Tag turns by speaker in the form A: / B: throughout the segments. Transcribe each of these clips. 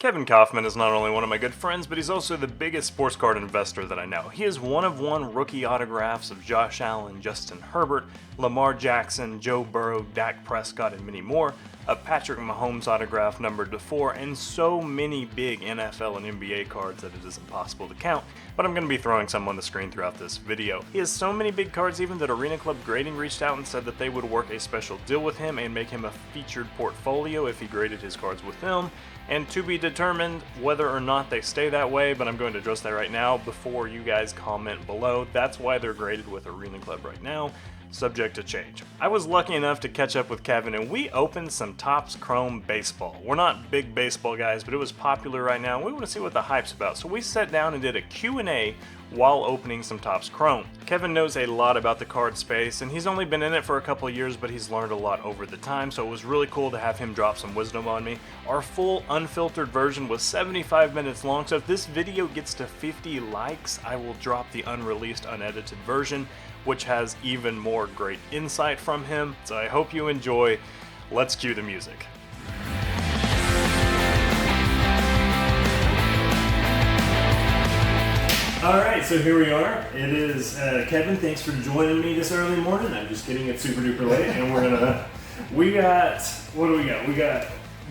A: Kevin Coffman is not only one of my good friends, but he's also the biggest sports card investor that I know. He has one-of-one rookie autographs of Josh Allen, Justin Herbert, Lamar Jackson, Joe Burrow, Dak Prescott, and many more, a Patrick Mahomes autograph numbered to 4, and so many big NFL and NBA cards that it is impossible to count, but I'm going to be throwing some on the screen throughout this video. He has so many big cards even that Arena Club Grading reached out and said that they would work a special deal with him and make him a featured portfolio if he graded his cards with them. And to be determined whether or not they stay that way, but I'm going to address that right now before you guys comment below. That's why they're graded with Arena Club right now, subject to change. I was lucky enough to catch up with Kevin and we opened some Topps Chrome baseball. We're not big baseball guys, but it was popular right now and we want to see what the hype's about. So we sat down and did a Q&A while opening some Topps Chrome. Kevin knows a lot about the card space and he's only been in it for a couple of years, but he's learned a lot over the time, so it was really cool to have him drop some wisdom on me. Our full unfiltered version was 75 minutes long, so if this video gets to 50 likes, I will drop the unreleased, unedited version, which has even more great insight from him. So I hope you enjoy. Let's cue the music. Alright, so here we are. It is Kevin, thanks for joining me this early morning. I'm just kidding, it's super duper late, and we got, what do we got? We got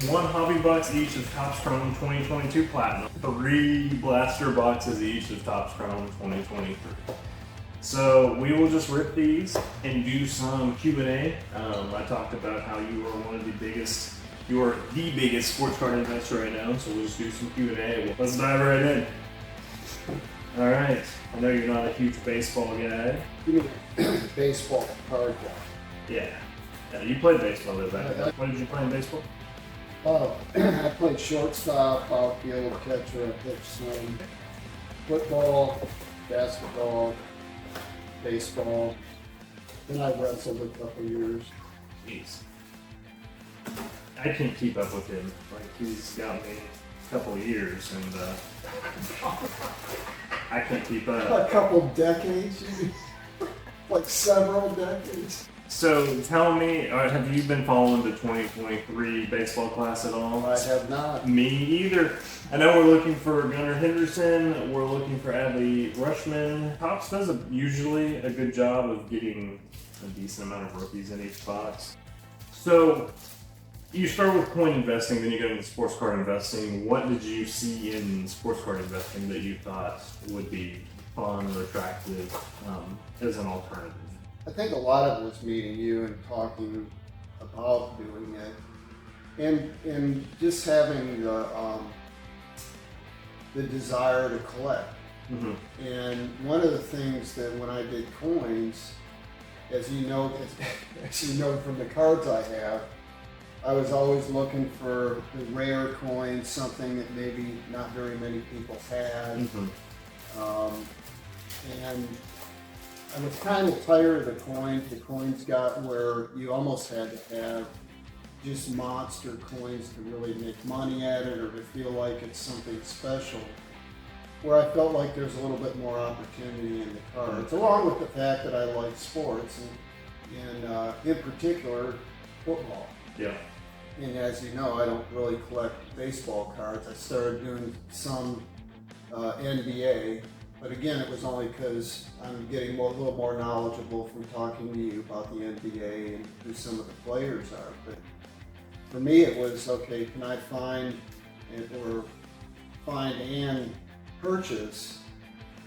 A: one hobby box each of Topps Chrome 2022 Platinum, 3 blaster boxes each of Topps Chrome 2023. So we will just rip these and do some Q&A. I talked about how you are one of the biggest, you are the biggest sports card investor right now, so we'll just do some Q&A. Let's dive right in. All right, I know you're not a huge baseball guy.
B: You mean baseball card guy?
A: Yeah. You played baseball, though, right? What did you play in baseball?
B: I played shortstop, outfield, catcher, I pitched some football, basketball, baseball. Then I wrestled a couple years.
A: Jeez. I can't keep up with him. Like, he's got me a couple years, and I can't keep up.
B: A couple decades, like several decades.
A: So tell me, have you been following the 2023 baseball class at all?
B: I have not.
A: Me either. I know we're looking for Gunnar Henderson, we're looking for Adley Rutschman. Topps does usually a good job of getting a decent amount of rookies in each box. So you start with coin investing, then you go into sports card investing. What did you see in sports card investing that you thought would be fun or attractive as an alternative?
B: I think a lot of it was meeting you and talking about doing it, and just having the desire to collect. Mm-hmm. And one of the things that when I did coins, as you know from the cards I have, I was always looking for the rare coins, something that maybe not very many people had. Mm-hmm. And I was kind of tired of the coins. The coins got where you almost had to have just monster coins to really make money at it or to feel like it's something special. Where I felt like there's a little bit more opportunity in the cards, along with the fact that I like sports and in particular football.
A: Yeah.
B: And as you know, I don't really collect baseball cards. I started doing some NBA. But again, it was only because I'm getting a little more knowledgeable from talking to you about the NBA and who some of the players are. But for me, it was, okay, can I find and purchase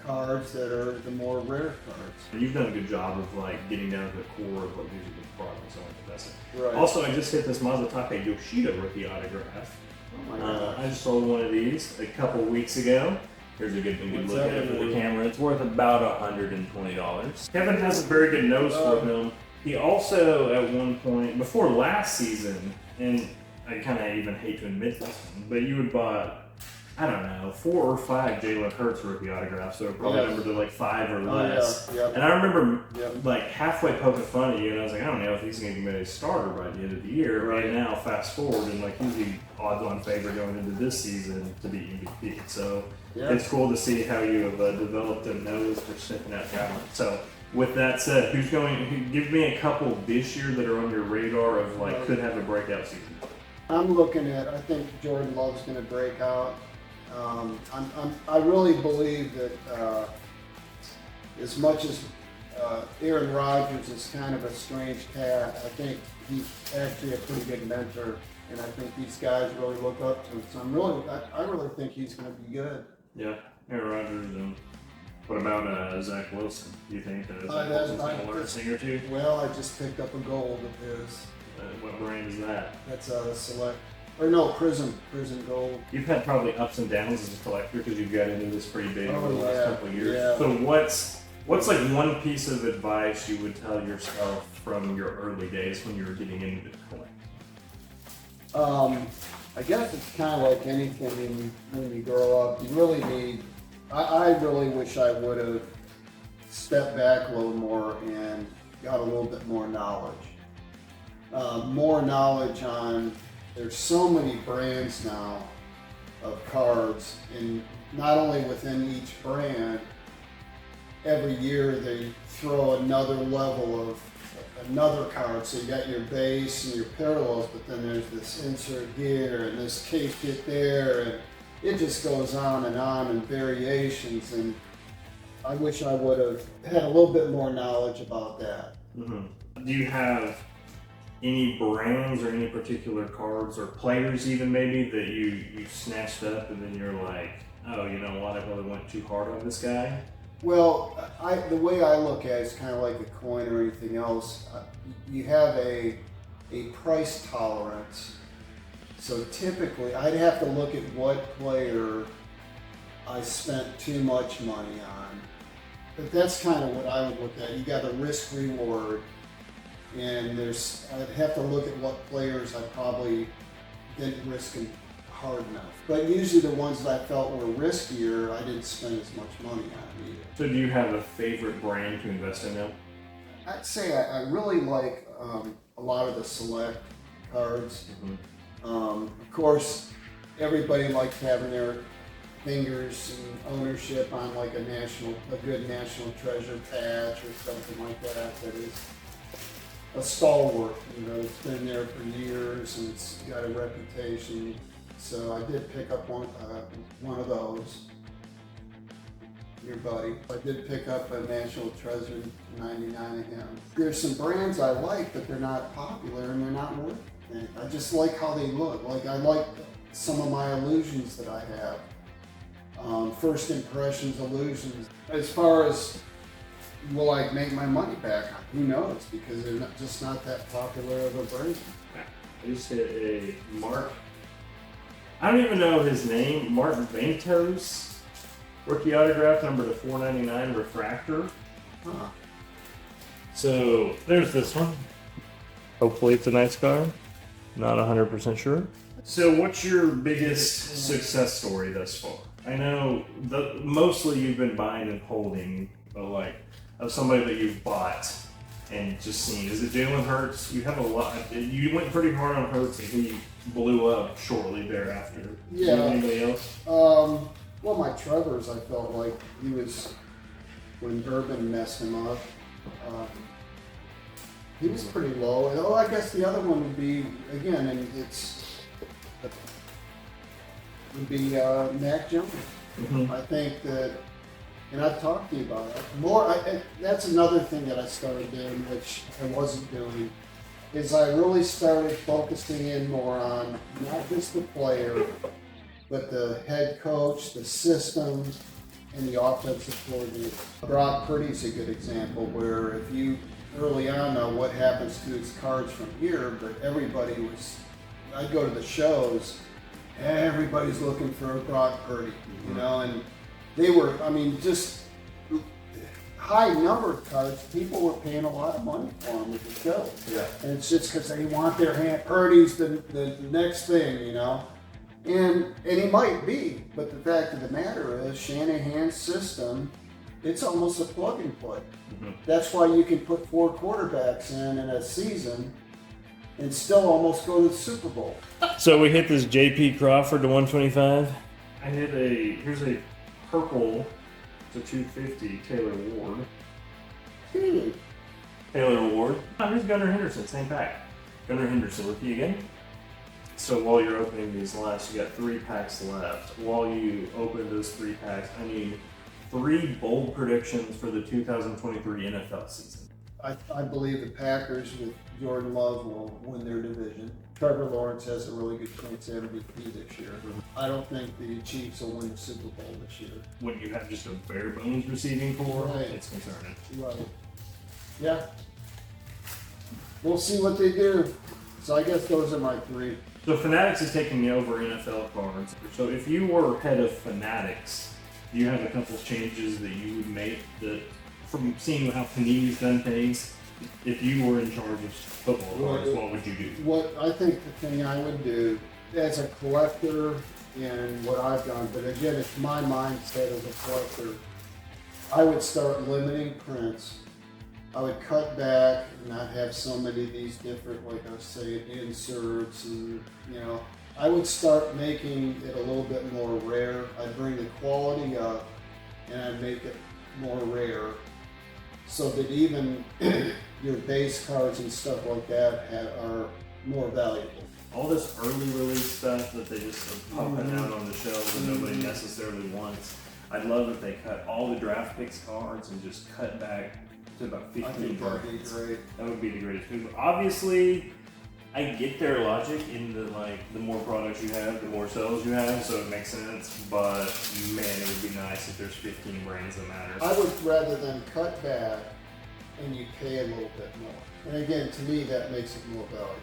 B: cards that are the more rare cards?
A: You've done a good job of like getting down to the core of what usually the products are investing.
B: Right.
A: Also, I just hit this Mazatake Yoshida rookie autograph.
B: Oh my gosh.
A: I just sold one of these a couple weeks ago. Here's a good look at it for the camera. It's worth about $120. Kevin has a very good nose for him. He also, at one point, before last season, and I kind of even hate to admit this, but you had bought, I don't know, 4 or 5 Jalen Hurts rookie autographs, so probably numbered to like 5 or less.
B: Yeah.
A: And I remember like halfway poking fun at you, and I was like, I don't know if he's going to be a starter by the end of the year. Right now, fast forward, and like he's the odds-on favorite going into this season to be MVP. So it's cool to see how you have developed a nose for sniffing out talent. So with that said, give me a couple this year that are on your radar of like could have a breakout season?
B: I'm looking at, I think Jordan Love's going to break out. I really believe that as much as Aaron Rodgers is kind of a strange cat, I think he's actually a pretty good mentor, and I think these guys really look up to him. So I really think he's going to be good.
A: Yeah, Aaron Rodgers. And what about Zach Wilson? Do you think that Zach Wilson's going to learn a thing or two?
B: Well, I just picked up a gold of his.
A: What brand is that?
B: That's Prism Gold.
A: You've had probably ups and downs as a collector because you've got into this pretty big over the last couple of years.
B: Yeah.
A: So what's like one piece of advice you would tell yourself from your early days when you were getting into collecting?
B: I guess it's kind of like anything when you grow up. You really need. I really wish I would have stepped back a little more and got a little bit more knowledge. More knowledge on. There's so many brands now of cards, and not only within each brand, every year they throw another level of another card. So you got your base and your parallels, but then there's this insert here and this case kit there, and it just goes on and variations. And I wish I would have had a little bit more knowledge about that.
A: Mm-hmm. Do you have any brands or any particular cards or players even maybe that you snatched up and then you're like, oh, you know what, I really went too hard on this guy?
B: Well, the way I look at it is kind of like a coin or anything else. You have a price tolerance. So typically, I'd have to look at what player I spent too much money on. But that's kind of what I would look at. You got a risk reward. And I'd have to look at what players I probably didn't risk hard enough. But usually the ones that I felt were riskier, I didn't spend as much money on either.
A: So do you have a favorite brand to invest in now?
B: I'd say I really like a lot of the select cards.
A: Mm-hmm.
B: Of course, everybody likes having their fingers and ownership on like a good national treasure patch or something like that. That is a stalwart, it's been there for years and it's got a reputation. So I did pick up one of those. Your buddy. I did pick up a National Treasure 99 of him. There's some brands I like, but they're not popular and they're not worth it. I just like how they look. Like I like some of my illusions that I have. First impressions illusions. As far as will I make my money back? Who knows? Because they're just not that popular of a brand.
A: I just hit a Mark. I don't even know his name. Mark Ventos, rookie autograph number to 499 refractor.
B: Huh.
A: So there's this one. Hopefully it's a nice card. Not 100% sure. So what's your biggest success story thus far? I know mostly you've been buying and holding, but like of somebody that you've bought and just seen. Is it Jalen Hurts? You have a lot. You went pretty hard on Hurts and he blew up shortly thereafter.
B: Yeah.
A: Anybody else?
B: Well, my Trevor's, I felt like he was, when Urban messed him up, he was pretty low. Oh, I guess the other one would be, again, and would be Mac Jones.
A: Mm-hmm.
B: I think that, and I've talked to you about it. That's another thing that I started doing, which I wasn't doing, is I really started focusing in more on not just the player, but the head coach, the system, and the offensive coordinator. Brock Purdy's a good example where if you early on know what happens to his cards from here, but I'd go to the shows, everybody's looking for a Brock Purdy, and they were, just high number of cards, people were paying a lot of money for them at the show.
A: Yeah.
B: And it's just because they want their hand, Purdy's the next thing, And he might be, but the fact of the matter is Shanahan's system, it's almost a plug and play.
A: Mm-hmm.
B: That's why you can put 4 quarterbacks in a season and still almost go to the Super Bowl.
A: So we hit this J.P. Crawford to 125. I hit here's a purple to 250 Taylor Ward. Taylor Ward. Oh, here's Gunnar Henderson, same pack. Gunnar Henderson, rookie again. So while you're opening these last, you got 3 packs left. While you open those 3 packs, I need 3 bold predictions for the 2023 NFL season.
B: I believe the Packers with Jordan Love will win their division. Trevor Lawrence has a really good chance at MVP this year. I don't think the Chiefs will win the Super Bowl this year.
A: When you have just a bare bones receiving core,
B: Right.
A: it's concerning.
B: Right. Yeah. We'll see what they do. So I guess those are my 3.
A: So Fanatics is taking me over NFL cards. So if you were head of Fanatics, do you have a couple changes that you would make that, from seeing how Panini's done things, if you were in charge of football cards, what would you do?
B: What I think the thing I would do as a collector and what I've done, but again, it's my mindset as a collector, I would start limiting prints. I would cut back and not have so many of these different, like I say, inserts and, I would start making it a little bit more rare. I'd bring the quality up and I'd make it more rare so that even your base cards and stuff like that are more valuable.
A: All this early release stuff that they just are pumping out on the shelves and nobody necessarily wants. I'd love if they cut all the draft picks cards and just cut back to about 15
B: I think that'd be great.
A: That would be the greatest move. Obviously, I get their logic in the more products you have, the more sales you have, so it makes sense. But man, it would be nice if there's 15 brands that matter.
B: I would rather than cut back and you pay a little bit more. And again, to me, that makes it more valuable.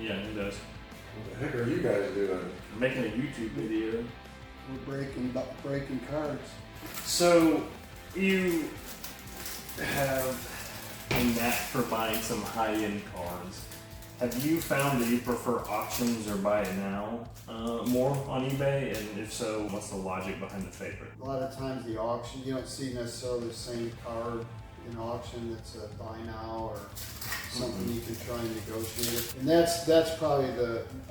A: Yeah, it does.
C: What the heck are you guys doing?
A: I'm making a YouTube video.
B: We're breaking cards.
A: So you have a knack for buying some high-end cards. Have you found that you prefer auctions or buy it now more on eBay? And if so, what's the logic behind the favorite?
B: A lot of times the auction, you don't see necessarily the same card in auction that's a buy now or something you can try and negotiate. And that's probably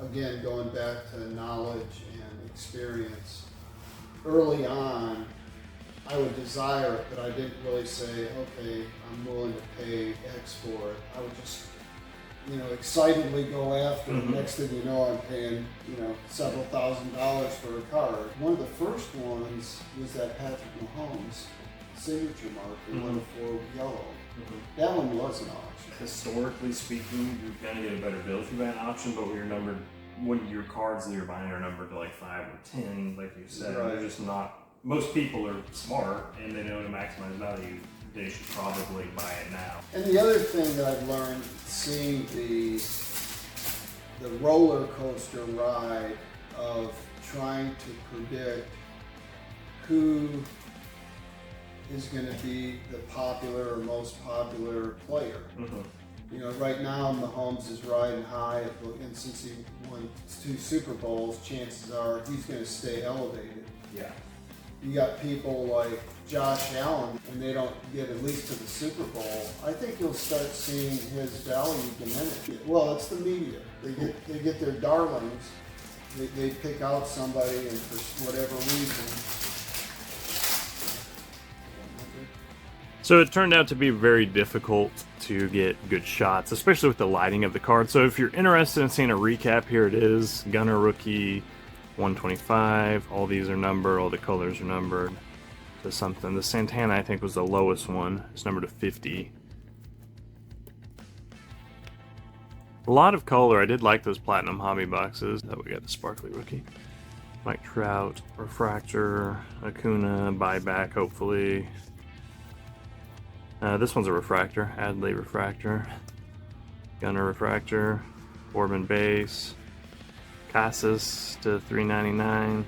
B: again, going back to knowledge and experience. Early on, I would desire it, but I didn't really say, okay, I'm willing to pay X for it. I would just, excitedly go after it. Next thing you know, I'm paying, several $1,000s for a card. One of the first ones was that Patrick Mahomes signature mark, the 1-4 yellow. That one was an auction.
A: Historically speaking, you're gonna get a better bill if you buy an auction, but when your cards that you're buying are numbered to like 5 or 10, like you said,
B: Right.
A: they're just not. Most people are smart and they know to maximize value. They should probably buy it now.
B: And the other thing that I've learned, seeing the roller coaster ride of trying to predict who is going to be the popular or most popular player. Right now Mahomes is riding high, and since he won 2 Super Bowls, chances are he's going to stay elevated.
A: Yeah.
B: You got people like Josh Allen, and they don't get at least to the Super Bowl. I think you'll start seeing his value diminish. Well, it's the media. They get their darlings. They pick out somebody, and for whatever reason.
A: So it turned out to be very difficult to get good shots, especially with the lighting of the card. So if you're interested in seeing a recap, here it is. Gunner rookie 125. All these are numbered. All the colors are numbered to something. The Santana, I think, was the lowest one. It's numbered to 50. A lot of color. I did like those platinum hobby boxes. Oh, we got the sparkly rookie. Mike Trout, refractor, Acuna, buyback, hopefully. This one's a refractor, Adley refractor, Gunner refractor, Orban base, Casas to 399,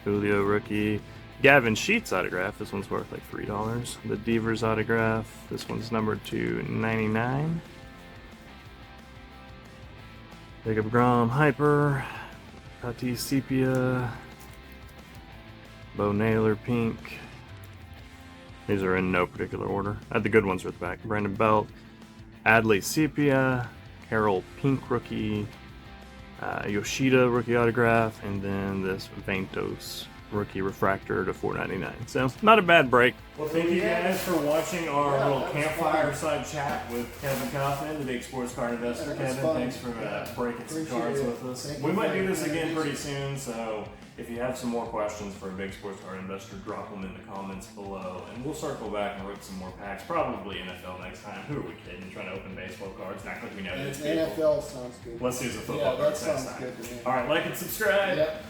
A: Julio rookie, Gavin Sheets autograph. This one's worth like $3. The Devers autograph. This one's numbered to 99. Jacob Grom hyper, Tatis sepia, Bo Naylor pink. These are in no particular order. The good ones are at the back. Brandon Belt, Adley sepia, Carroll pink rookie, Yoshida rookie autograph, and then this Ventos rookie refractor to $4.99. So not a bad break. Well, thank you guys for watching our little campfire side chat with Kevin Coffman, the big sports card investor. Kevin, thanks for breaking some cards with us. We might do this again pretty soon, so if you have some more questions for a big sports card investor, drop them in the comments below, and we'll circle back and rip some more packs. Probably NFL next time. Who are we kidding? Trying to open baseball cards? Not like we know these people.
B: NFL sounds good.
A: Let's use the football cards next time.
B: Good to me.
A: All right, like and subscribe.
B: Yep.